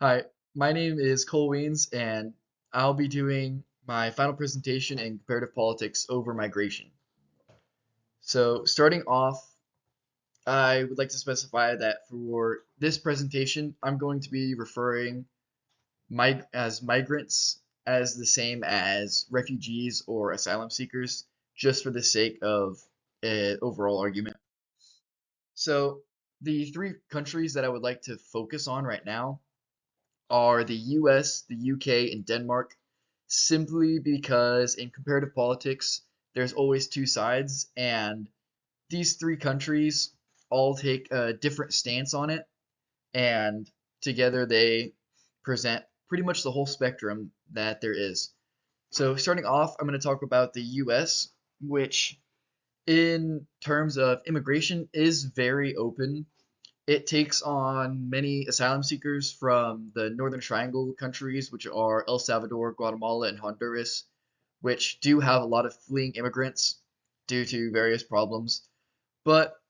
Hi, my name is Cole Weens, and I'll be doing my final presentation in comparative politics over migration. So, starting off, I would like to specify that for this presentation, I'm going to be referring as migrants as the same as refugees or asylum seekers, just for the sake of an overall argument. So, the three countries that I would like to focus on right now are the US, the UK, and Denmark, simply because in comparative politics, there's always two sides, and these three countries all take a different stance on it, and together they present pretty much the whole spectrum that there is. So, starting off, I'm going to talk about the US, which, in terms of immigration, is very open. It takes on many asylum seekers from the Northern Triangle countries, which are El Salvador, Guatemala, and Honduras, which do have a lot of fleeing immigrants due to various problems. But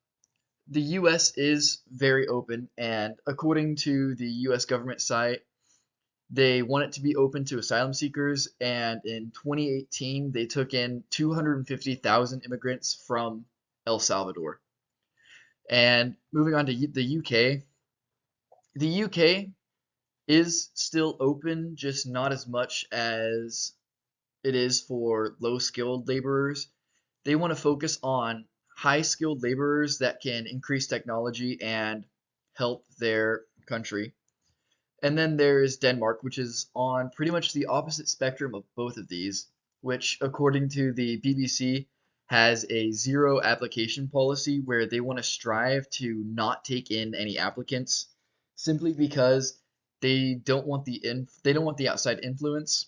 the US is very open, and according to the US government site, they want it to be open to asylum seekers, and in 2018, they took in 250,000 immigrants from El Salvador. And moving on to the UK is still open, just not as much as it is for low skilled laborers. They want to focus on high skilled laborers that can increase technology and help their country. And then there's Denmark, which is on pretty much the opposite spectrum of both of these, which, according to the BBC, has a zero application policy where they want to strive to not take in any applicants simply because they don't want the outside influence,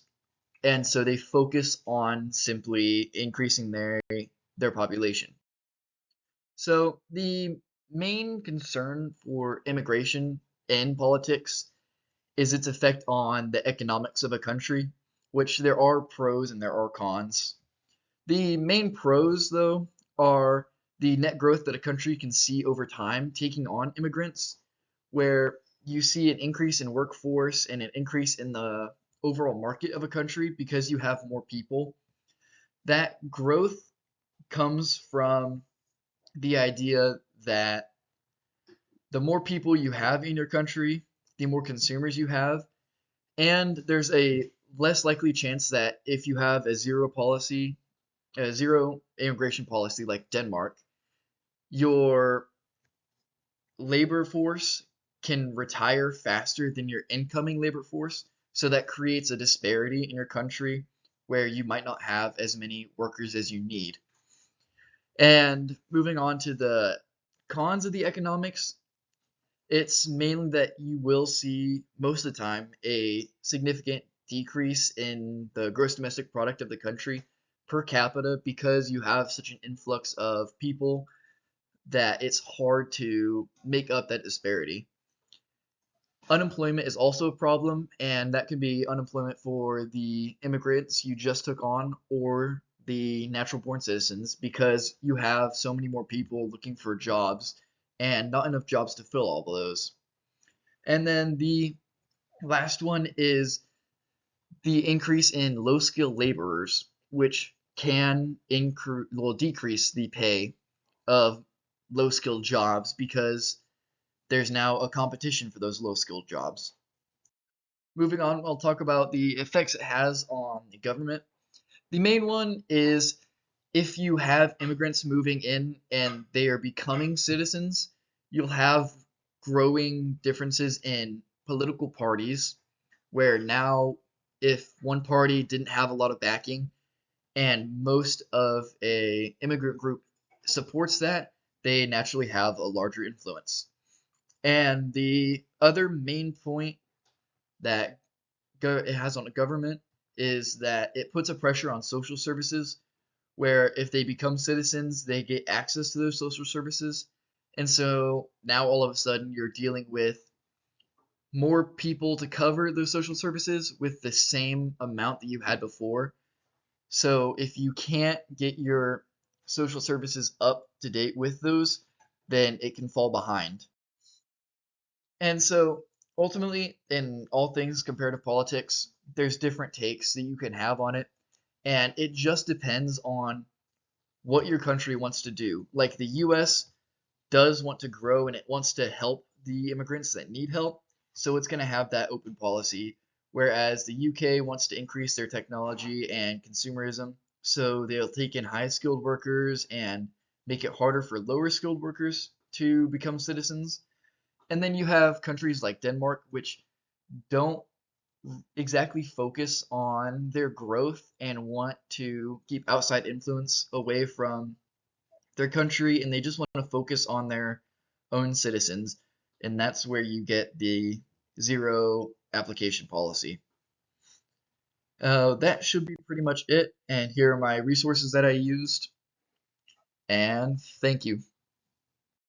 and so they focus on simply increasing their population. So the main concern for immigration in politics is its effect on the economics of a country, which there are pros and there are cons. The main pros, though, are the net growth that a country can see over time taking on immigrants, where you see an increase in workforce and an increase in the overall market of a country because you have more people. That growth comes from the idea that the more people you have in your country, the more consumers you have, and there's a less likely chance that if you have a zero immigration policy like Denmark, your labor force can retire faster than your incoming labor force. So that creates a disparity in your country where you might not have as many workers as you need. And moving on to the cons of the economics, it's mainly that you will see most of the time a significant decrease in the gross domestic product of the country per capita because you have such an influx of people that it's hard to make up that disparity. Unemployment is also a problem, and that can be unemployment for the immigrants you just took on or the natural born citizens because you have so many more people looking for jobs and not enough jobs to fill all of those. And then the last one is the increase in low skilled laborers, which can decrease the pay of low skilled jobs because there's now a competition for those low skilled jobs. Moving on, I'll talk about the effects it has on the government. The main one is if you have immigrants moving in and they are becoming citizens, you'll have growing differences in political parties where now if one party didn't have a lot of backing and most of a immigrant group supports that, they naturally have a larger influence. And the other main point that it has on the government is that it puts a pressure on social services where if they become citizens, they get access to those social services. And so now all of a sudden you're dealing with more people to cover those social services with the same amount that you had before. So if you can't get your social services up to date with those, then it can fall behind. And so Ultimately, in all things comparative politics, there's different takes that you can have on it, and it just depends on what your country wants to do. Like the US does want to grow and it wants to help the immigrants that need help, so it's going to have that open policy. Whereas the UK wants to increase their technology and consumerism, so they'll take in high skilled workers and make it harder for lower skilled workers to become citizens. And then you have countries like Denmark, which don't exactly focus on their growth and want to keep outside influence away from their country, and they just want to focus on their own citizens. And that's where you get the zero application policy. That should be pretty much it. And here are my resources that I used. And thank you.